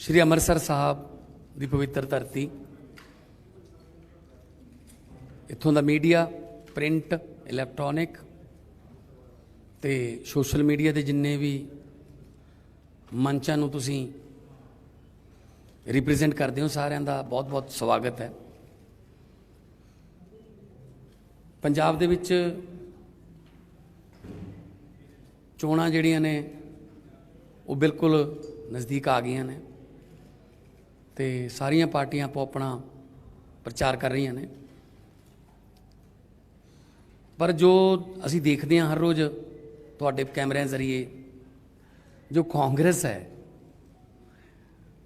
श्री अमृतसर साहब की पवित्र धरती, इत्थों का मीडिया प्रिंट इलैक्ट्रॉनिक तो सोशल मीडिया के जिन्ने भी मंचां नूं तुसीं रिप्रजेंट करते हो, सारिਆਂ ਦਾ बहुत बहुत स्वागत है। पंजाब दे विच चोणां जिहड़ियां ने वो बिल्कुल नज़दीक आ गई ने ते सारियां पार्टियां आपो अपना प्रचार कर रही ने, पर जो असी देखते हैं हर रोज़ तुहाडे कैमरिਆਂ जरिए जो कांग्रेस है,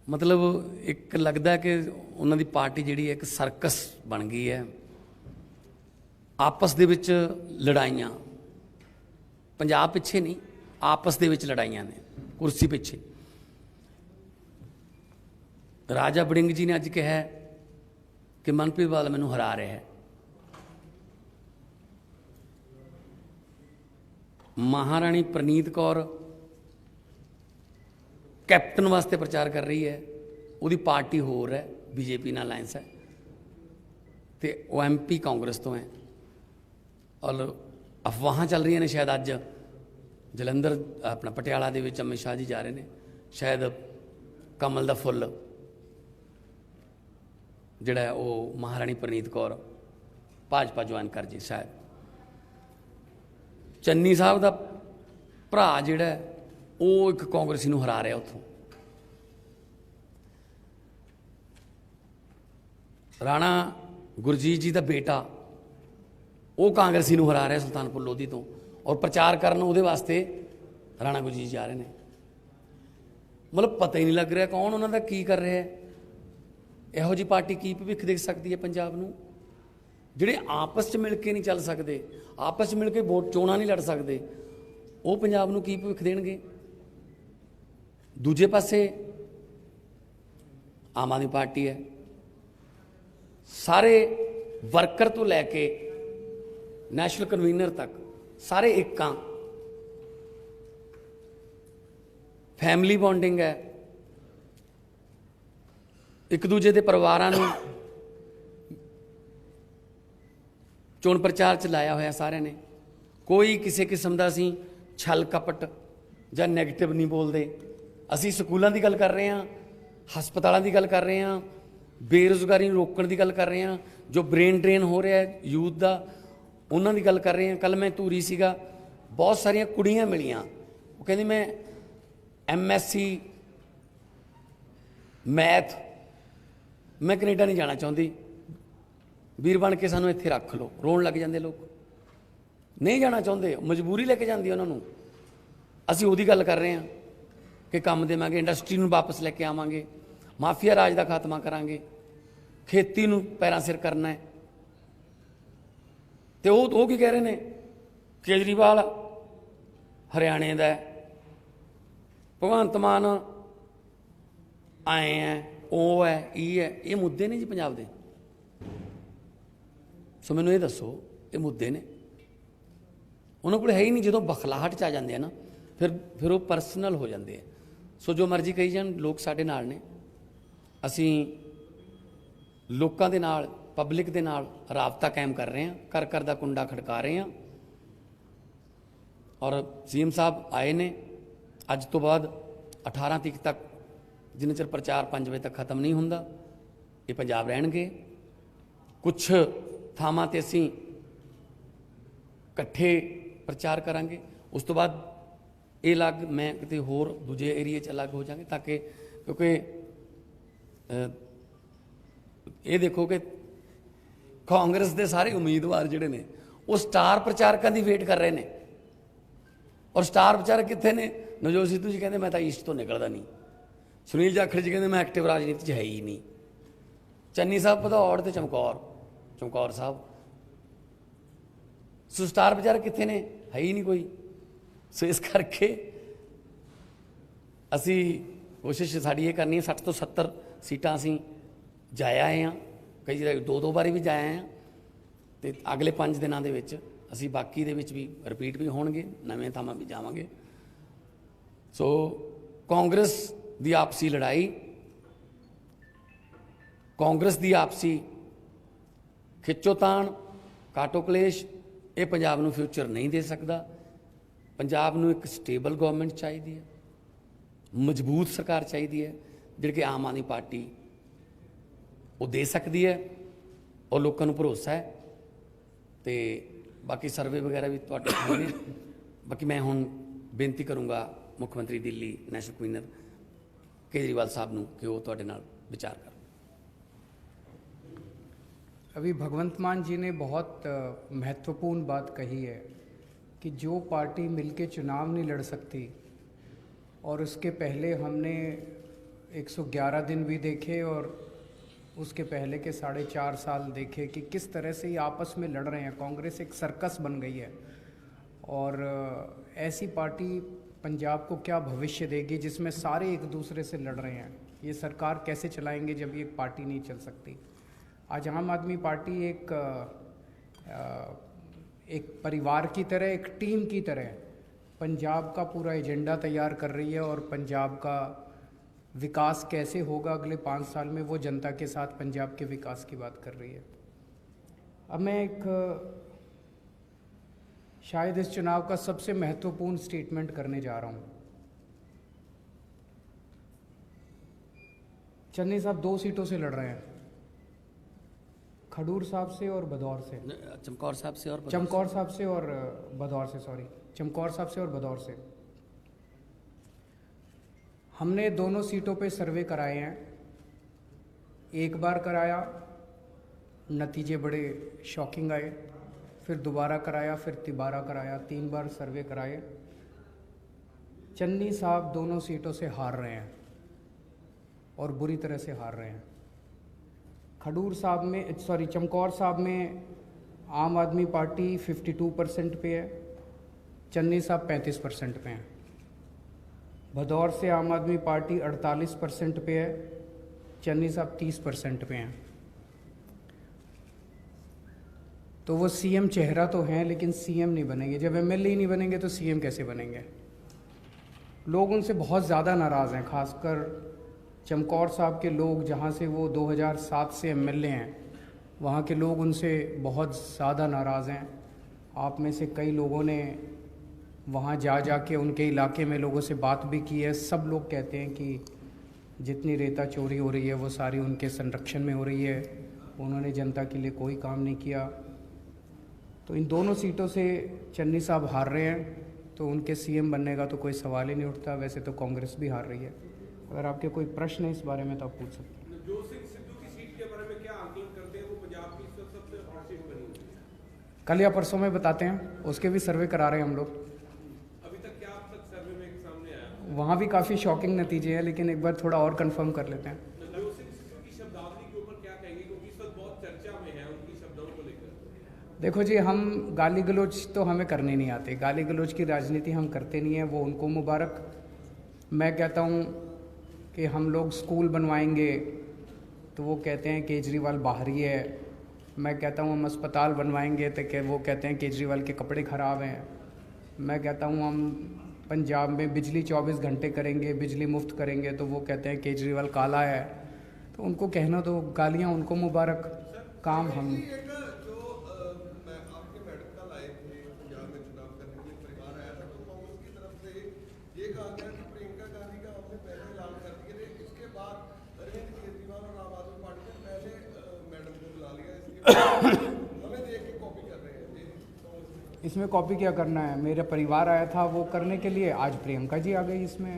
मतलब एक लगता है कि उन्होंने पार्टी जिहड़ी एक सर्कस बन गई है। आपस दे विच लड़ाइयां, पंजाब पिछे नहीं, आपस दे विच लड़ाइयां ने कुर्सी पिछे। राजा वड़िंग जी ने अज कहा है कि मनप्रीत बादल मैनूं हरा रहा है। महाराणी प्रनीत कौर कैप्टन वास्ते प्रचार कर रही है, उसकी पार्टी होर है, बीजेपी नाल अलायंस है, तो वो MP कांग्रेस तो है। और अफवाह चल रही ने शायद अज जलंधर अपना पटियाला दे विच अमित शाह जी जा रहे हैं, शायद कमल दा फुल जिहड़ा है वो महाराणी प्रनीत कौर भाजपा ज्वाइन कर जी। शायद चन्नी साहब का भरा जिहड़ा है वो एक कांग्रेसी नूं हरा रहा उत्थों। राणा गुरजीत जी का बेटा वो कांग्रेसी नूं हरा रहा सुल्तानपुर लोधी तो, और प्रचार करन उहदे वास्ते राणा गुरजीत जा रहे हैं। मतलब पता ही नहीं लग रहा कौन उन्हों का की कर रहा है। इहो जी पार्टी की भविख देख सकती है पंजाब नूं, जिहड़े आपस च मिल के नहीं चल सकते, आपस च मिल के वोट चोणां नहीं लड़ सकते, वो पंजाब नूं की भविख देणगे। दूजे पासे आम आदमी पार्टी है, सारे वर्कर तो लैके नैशनल कन्वीनर तक सारे एक हाँ, फैमिली बॉन्डिंग है, एक दूजे के परिवारां नूं चोण प्रचार च लाया होया सारे ने। कोई किसी किस्म का असीं छल कपट जां नैगेटिव नहीं बोलते। असीं स्कूलों की गल कर रहे हैं, हस्पतालों की गल कर रहे हैं, बेरोज़गारी रोकण की गल कर रहे हैं, जो ब्रेन ड्रेन हो रहा है यूथ का उन्हों की गल कर रहे हैं। कल मैं धूरी सीगा, बहुत सारिया कुड़ियाँ मिलियाँ, वो कहती मैं MSc मैथ, मैं कनेडा नहीं जाना चाहती, वीर बन के सानू इत्थे रख लो। रोन लग जाते लोग, नहीं जाना चाहते, मजबूरी लेके जाती उन्होंने। असी उहदी गल कर रहे हैं कि काम देवांगे, इंडस्ट्री नूं वापस लैके आवांगे, माफिया राज का खात्मा करांगे, खेती नूं पैरां सिर करना है। तो वो की कह रहे हैं, केजरीवाल हरियाणे का है, भगवंत मान आए हैं, वो है, ये मुद्दे ने जी पंजाब दे। सो मैनूं ये दसो, ये मुद्दे ने उन्होंने को है ही नहीं। जो बखलाहट च आ जाते हैं ना, फिर वो परसनल हो जाते हैं। सो जो मर्जी कही जान, लोग साडे नाल ने, असीं लोकां दे नाल, पब्लिक दे नाल राबता कायम कर रहे हैं, घर घर दा कुंडा खड़का रहे हैं। और CM साहब आए ने, अज तो बाद 18 तरीक तक जिन्ने चਿਰ प्रचार 5 वजे तक खत्म नहीं हुंदा, ये पंजाब रहणगे। कुछ थावां ते असीं इकट्ठे प्रचार करांगे, उस तो बाद ये अलग मैं किते होर दूजे एरिए च अलग हो जाएंगे, ताकि क्योंकि ये देखो कि कांग्रेस के सारे उम्मीदवार जिहड़े ने वो स्टार प्रचारकों की वेट कर रहे हैं। और स्टार प्रचारक कितने ने? नवजोत सिद्धू जी कहते मैं तो ईस्ट तो निकलता नहीं, सुनील जाखड़ जी कहते मैं एक्टिव राजनीति है ही नहीं, चन्नी साहब भदौड़ तो चमकौर साहब। सो स्टार प्रचारक कितने ने? है ही नहीं कोई। सो इस करके असी कोशिश साड़ी ये करनी है, 60 तो 70 सीटां असी जाया आए हैं, कई जगह 2-2 बारी भी जाया हैं, तो अगले 5 दिनों के असी बाकी दे विच भी रिपीट भी होणगे, नवें थावां भी जावांगे। सो कांग्रेस की आपसी लड़ाई ਕਾਂਗਰਸ ਦੀ ਆਪਸੀ ਖਿੱਚੋਤਾਣ, ਕਾਟੋ ਕਲੇਸ਼ ਇਹ ਪੰਜਾਬ ਨੂੰ ਫਿਊਚਰ ਨਹੀਂ ਦੇ ਸਕਦਾ। ਪੰਜਾਬ ਨੂੰ ਇੱਕ ਸਟੇਬਲ ਗਵਰਨਮੈਂਟ ਚਾਹੀਦੀ ਹੈ, ਮਜ਼ਬੂਤ ਸਰਕਾਰ ਚਾਹੀਦੀ ਹੈ, ਜਿਹੜੀ ਕਿ ਆਮ ਆਦਮੀ ਪਾਰਟੀ ਉਹ ਦੇ ਸਕਦੀ ਹੈ ਔਰ ਲੋਕਾਂ ਨੂੰ ਭਰੋਸਾ ਹੈ। ਤੇ ਬਾਕੀ ਸਰਵੇ ਵਗੈਰਾ ਵੀ ਤੁਹਾਡੇ ਕੋਲ ਨੇ। ਬਾਕੀ ਮੈਂ ਹੁਣ ਬੇਨਤੀ ਕਰੂੰਗਾ ਮੁੱਖ ਮੰਤਰੀ ਦਿੱਲੀ ਨੈਸ਼ਨਲ ਕਨਵੀਨਰ केजरीवाल साहब ਨੂੰ कि वो ਤੁਹਾਡੇ ਨਾਲ विचार कर। अभी भगवंत मान जी ने बहुत महत्वपूर्ण बात कही है कि जो पार्टी मिलके चुनाव नहीं लड़ सकती, और उसके पहले हमने 111 दिन भी देखे और उसके पहले के 4.5 साल देखे कि किस तरह से ये आपस में लड़ रहे हैं। कांग्रेस एक सर्कस बन गई है और ऐसी पार्टी पंजाब को क्या भविष्य देगी जिसमें सारे एक दूसरे से लड़ रहे हैं। ये सरकार कैसे चलाएंगे जब ये पार्टी नहीं चल सकती। आज आम आदमी पार्टी एक परिवार की तरह, एक टीम की तरह पंजाब का पूरा एजेंडा तैयार कर रही है और पंजाब का विकास कैसे होगा अगले 5 साल में, वो जनता के साथ पंजाब के विकास की बात कर रही है। अब मैं शायद इस चुनाव का सबसे महत्वपूर्ण स्टेटमेंट करने जा रहा हूँ। चन्नी साहब 2 सीटों से लड़ रहे हैं, खडूर साहब से और भदौर से। चमकौर साहब से और चमकौर साहब से और भदौर से, सॉरी, चमकौर साहब से और भदौर से। हमने दोनों सीटों पे सर्वे कराए हैं। एक बार कराया, नतीजे बड़े शॉकिंग आए, फिर दोबारा कराया, फिर तिबारा कराया, 3 बार सर्वे कराए। चन्नी साहब दोनों सीटों से हार रहे हैं और बुरी तरह से हार रहे हैं। खडूर साहब में, सॉरी, चमकौर साहब में आम आदमी पार्टी 52% पे है, चन्नी साहब 35% पे हैं। भदौर से आम आदमी पार्टी 48% पे है, चन्नी साहब 30% पे हैं। तो वो सीएम चेहरा तो हैं लेकिन सीएम नहीं बनेंगे। जब एमएलए ही नहीं बनेंगे तो सीएम कैसे बनेंगे। लोग उनसे बहुत ज़्यादा नाराज़ हैं, खासकर चमकौर साहब के लोग, जहाँ से वो 2007 से एमएलए हैं, वहाँ के लोग उनसे बहुत ज़्यादा नाराज़ हैं। आप में से कई लोगों ने वहाँ जा के उनके इलाके में लोगों से बात भी की है। सब लोग कहते हैं कि जितनी रेता चोरी हो रही है वो सारी उनके संरक्षण में हो रही है, उन्होंने जनता के लिए कोई काम नहीं किया। तो इन दोनों सीटों से चन्नी साहब हार रहे हैं, तो उनके सीएम बनने का तो कोई सवाल ही नहीं उठता। वैसे तो कांग्रेस भी हार रही है। अगर आपके कोई प्रश्न है इस बारे में तो आप पूछ सकते हैं। जो सिद्धू की सीट के बारे में क्या आकलन करते हैं, वो पंजाब की सबसे हॉट सीट बनी हुई है। कल या परसों में बताते हैं, उसके भी सर्वे करा रहे हैं हम लोग। अभी तक क्या अब तक सर्वे में सामने आया? वहाँ भी काफ़ी शॉकिंग नतीजे हैं, लेकिन एक बार थोड़ा और कंफर्म कर लेते हैं। देखो जी, हम गाली गलौज तो हमें करने नहीं आते, गाली गलौज की राजनीति हम करते नहीं हैं, वो उनको मुबारक। मैं कहता हूँ कि हम लोग स्कूल बनवाएंगे तो वो कहते हैं केजरीवाल बाहरी है। मैं कहता हूँ हम अस्पताल बनवाएंगे तो वो कहते हैं केजरीवाल के कपड़े ख़राब हैं। मैं कहता हूँ हम पंजाब में बिजली 24 घंटे करेंगे, बिजली मुफ्त करेंगे, तो वो कहते हैं केजरीवाल काला है। तो उनको कहना तो गालियाँ उनको मुबारक, काम हम। इसमें कॉपी क्या करना है, मेरा परिवार आया था वो करने के लिए, आज प्रियंका जी आ गई। इसमें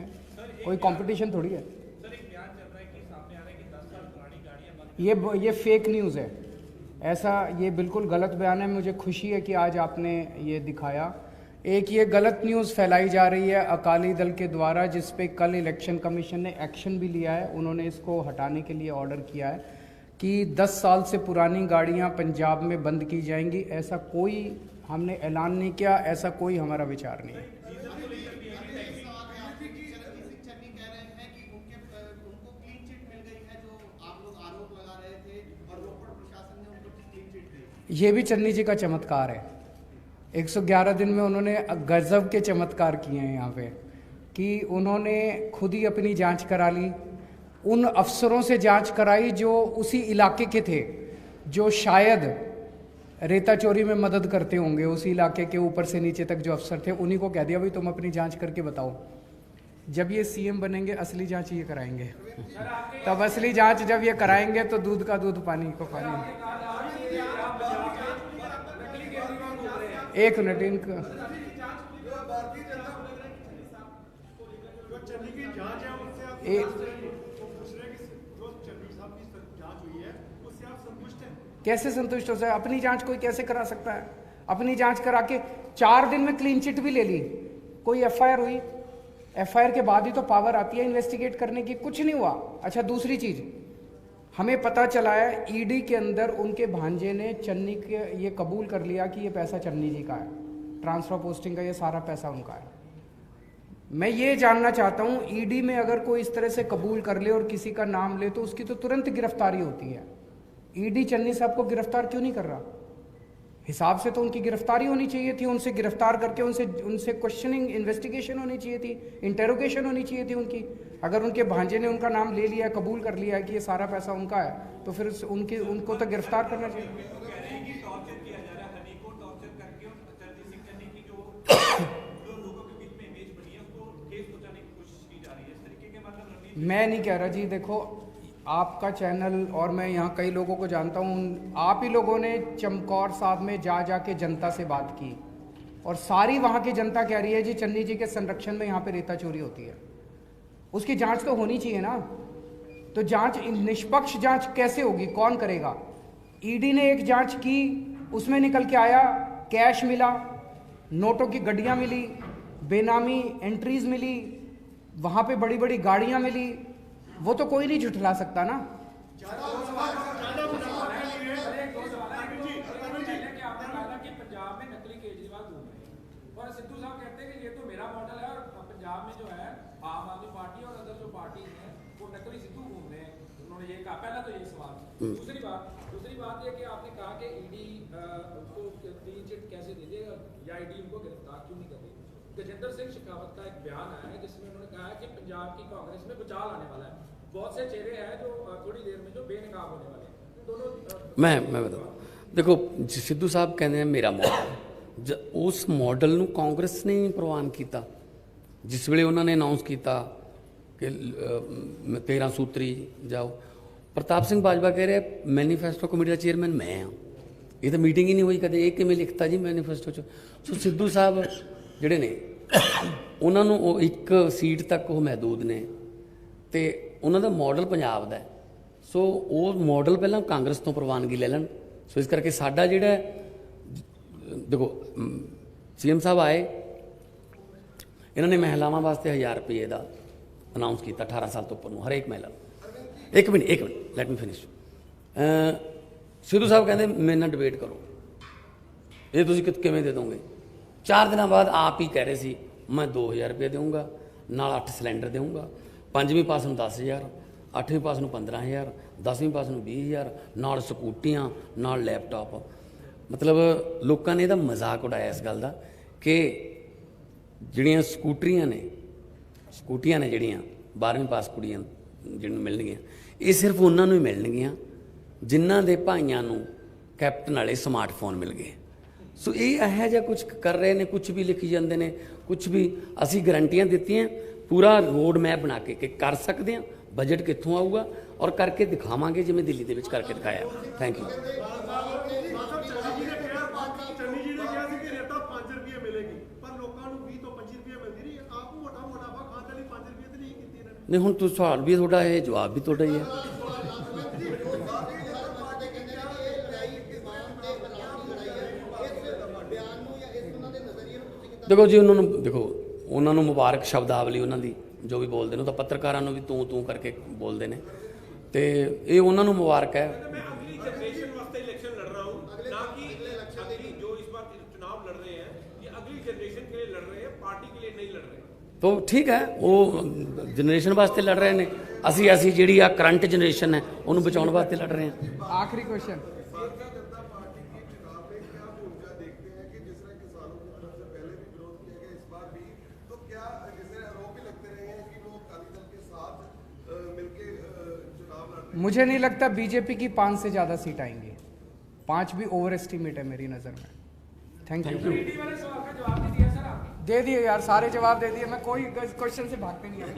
कोई कंपटीशन थोड़ी है। सर, एक बयान चल रहा है कि सामने आ रहा है कि 10 साल पुरानी गाड़ियां, ये फेक न्यूज़ है। ऐसा, ये बिल्कुल गलत बयान है। मुझे खुशी है कि आज आपने ये दिखाया। एक ये गलत न्यूज़ फैलाई जा रही है अकाली दल के द्वारा, जिस पे कल इलेक्शन कमीशन ने एक्शन भी लिया है। उन्होंने इसको हटाने के लिए ऑर्डर किया है कि 10 साल से पुरानी गाड़ियां पंजाब में बंद की जाएंगी। ऐसा कोई हमने ऐलान नहीं किया, ऐसा कोई हमारा विचार नहीं है। ये भी चन्नी जी का चमत्कार है। 111 दिन में उन्होंने गजब के चमत्कार किए हैं यहाँ पे, कि उन्होंने खुद ही अपनी जांच करा ली, उन अफसरों से जांच कराई जो उसी इलाके के थे, जो शायद रेता चोरी में मदद करते होंगे, उसी इलाके के ऊपर से नीचे तक जो अफसर थे, उन्हीं को कह दिया भाई तुम अपनी जांच करके बताओ। जब ये सीएम बनेंगे असली जांच ये कराएंगे, तब असली जांच जब ये कराएंगे तो दूध का दूध पानी को पानी। एक मिनट, इनका कैसे संतुष्ट हो सकता है? अपनी जांच कोई कैसे करा सकता है? अपनी जांच करा के 4 दिन में क्लीन चिट भी ले ली, कोई एफआईआर हुई, एफआईआर के बाद ही तो पावर आती है इन्वेस्टिगेट करने की, कुछ नहीं हुआ। अच्छा, दूसरी चीज हमें पता चला है ईडी के अंदर उनके भांजे ने चन्नी के ये कबूल कर लिया कि ये पैसा चन्नी जी का है, ट्रांसफर पोस्टिंग का ये सारा पैसा उनका है। मैं ये जानना चाहता हूं ईडी में अगर कोई इस तरह से कबूल कर ले और किसी का नाम ले तो उसकी तो तुरंत गिरफ्तारी होती है। ईडी चन्नी साहब को गिरफ्तार क्यों नहीं कर रहा? हिसाब से तो उनकी गिरफ्तारी होनी चाहिए थी, उनसे गिरफ्तार करके उनसे क्वेश्चनिंग इन्वेस्टिगेशन होनी चाहिए थी, इंटेरोगेशन होनी चाहिए थी उनकी। अगर उनके भांजे ने उनका नाम ले लिया, कबूल कर लिया है कि ये सारा पैसा उनका है, तो फिर उनको तो गिरफ्तार करना चाहिए। मैं नहीं कह रहा जी, देखो आपका चैनल और मैं यहाँ कई लोगों को जानता हूँ, आप ही लोगों ने चमकौर साहब में जा के जनता से बात की और सारी वहाँ की जनता कह रही है जी चन्नी जी के संरक्षण में यहाँ पे रेता चोरी होती है। उसकी जांच तो होनी चाहिए ना। तो जांच, निष्पक्ष जांच कैसे होगी? कौन करेगा? ईडी ने एक जांच की, उसमें निकल के आया कैश मिला, नोटों की गड्डियाँ मिली, बेनामी एंट्रीज मिली, वहाँ पे बड़ी बड़ी गाड़ियाँ मिली, वो तो कोई नहीं झुठला सकता ना। और सिद्धू साहब कहते हैं कि ये तो मेरा मॉडल है और पंजाब में जो है आम आदमी पार्टी और अदर जो पार्टी हैं वो नकली सिद्धू घूम रहे हैं, उन्होंने ये कहा। पहला तो ये सवाल। दूसरी बात ये कि आपने कहा कि ईडी को क्लीन चिट कैसे दे देगा या ईडी उनको गिरफ्तार क्यों नहीं कर रही? गजेंद्र सिंह शेखावत का एक बयान आया है जिसमें उन्होंने कहा है कि पंजाब की कांग्रेस में भूचाल आने वाला है, बहुत से चेहरे हैं जो थोड़ी देर में जो बेनकाब होने वाले हैं। दोनों मैं बताऊँ, देखो सिद्धू साहब कहते हैं मेरा मॉडल, उस मॉडल ਨੂੰ ਕਾਂਗਰਸ ਨੇ ਪ੍ਰਵਾਨ ਕੀਤਾ। ਜਿਸ ਵੇਲੇ ਉਹਨਾਂ ਨੇ ਅਨਾਉਂਸ ਕੀਤਾ ਕਿ 13 ਸੂਤਰੀ ਜਾਓ, ਪ੍ਰਤਾਪ ਸਿੰਘ ਬਾਜਵਾ ਕਹਿ ਰਿਹਾ ਮੈਨੀਫੈਸਟੋ ਕਮੇਟੀ ਦਾ ਚੇਅਰਮੈਨ ਮੈਂ ਹਾਂ। ਇਹ ਤਾਂ ਮੀਟਿੰਗ ਹੀ ਨਹੀਂ ਹੋਈ ਕਦੇ, ਇਹ ਕਿਵੇਂ ਲਿਖਤਾ ਜੀ ਮੈਨੀਫੈਸਟੋ 'ਚ? ਸੋ ਸਿੱਧੂ ਸਾਹਿਬ ਜਿਹੜੇ ਨੇ ਉਹਨਾਂ ਨੂੰ ਉਹ ਇੱਕ ਸੀਟ ਤੱਕ ਉਹ ਮਹਿਦੂਦ ਨੇ ਤੇ ਉਹਨਾਂ ਦਾ ਮਾਡਲ ਪੰਜਾਬ ਦਾ। ਸੋ ਉਹ ਮਾਡਲ ਪਹਿਲਾਂ ਕਾਂਗਰਸ ਤੋਂ ਪ੍ਰਵਾਨਗੀ ਲੈ ਲੈਣ। ਸੋ ਇਸ ਕਰਕੇ ਸਾਡਾ ਜਿਹੜਾ देखो सीएम साहब आए, इन्होंने महिलावां वास्ते 1000 रुपये का अनाउंस किया 18 साल तो उपर हरेक महिला। एक minute let me finish. Sidhu साहब कहते मेरे नाल डिबेट करो, ये तुसीं किवें दे दोगे? 4 दिन बाद आप ही कह रहे सी मैं 2000 रुपये दूँगा, नाल 8 सिलेंडर दूँगा, 5वीं पास नूं 10,000, 8वीं पास नूं 15,000, 10वीं पास नूं 20,000, नाल स्कूटियां, नाल लैपटॉप। मतलब लोगों ने ਇਹਦਾ मजाक उड़ाया इस गल का कि ਜਿਹੜੀਆਂ ਸਕੂਟਰੀਆਂ ਨੇ ਜਿਹੜੀਆਂ 12ਵੀਂ ਪਾਸ ਕੁੜੀਆਂ ਜਿਹਨੂੰ ਮਿਲਣਗੀਆਂ, ਇਹ ਸਿਰਫ ਉਹਨਾਂ ਨੂੰ ਹੀ ਮਿਲਣਗੀਆਂ ਜਿਨ੍ਹਾਂ ਦੇ ਭਾਈਆਂ ਨੂੰ ਕੈਪਟਨ ਵਾਲੇ ਸਮਾਰਟਫੋਨ ਮਿਲ ਗਏ। ਸੋ ਇਹ ਇਹੋ ਜਿਹਾ ਕੁਝ ਕਰ ਰਹੇ ਨੇ, ਕੁਝ ਵੀ ਲਿਖੀ ਜਾਂਦੇ ਨੇ, ਕੁਝ ਵੀ। ਅਸੀਂ ਗਰੰਟੀਆਂ ਦਿੱਤੀਆਂ, ਪੂਰਾ ਰੋਡ ਮੈਪ ਬਣਾ ਕੇ ਕਿ ਕਰ ਸਕਦੇ ਹਾਂ, ਬਜਟ ਕਿੱਥੋਂ ਆਊਗਾ ਔਰ ਕਰਕੇ ਦਿਖਾਵਾਂਗੇ ਜਿਵੇਂ ਦਿੱਲੀ ਦੇ ਵਿੱਚ ਕਰਕੇ ਦਿਖਾਇਆ। Thank you. नहीं हुण तुम सवाल भी थोड़ा है, जवाब भी थोड़ा ही है। देखो जी उन्होंने मुबारक शब्दावली उन्होंने जो भी बोलते हैं तो पत्रकारों भी तू करके बोलते हैं, तो ये उन्होंने मुबारक है। तो ठीक है, वो जनरेशन वास्ते लड़ रहे हैं, असी जी करंट जनरेशन है उन्होंने बचाने वास्ते लड़ रहे हैं। आखिरी क्वेश्चन, तो क्या जैसे आरोप भी लगते रहे हैं कि वो अकाली दल के साथ मिलके मुझे नहीं लगता बीजेपी की 5 से ज़्यादा सीट आएंगी। 5 भी ओवर एस्टिमेट है मेरी नज़र में। Thank you. ईडी वाले सवाल का जवाब नहीं दिया सर आपने। दे दिए यार, सारे जवाब दे दिए, मैं कोई क्वेश्चन से भागते नहीं हूँ।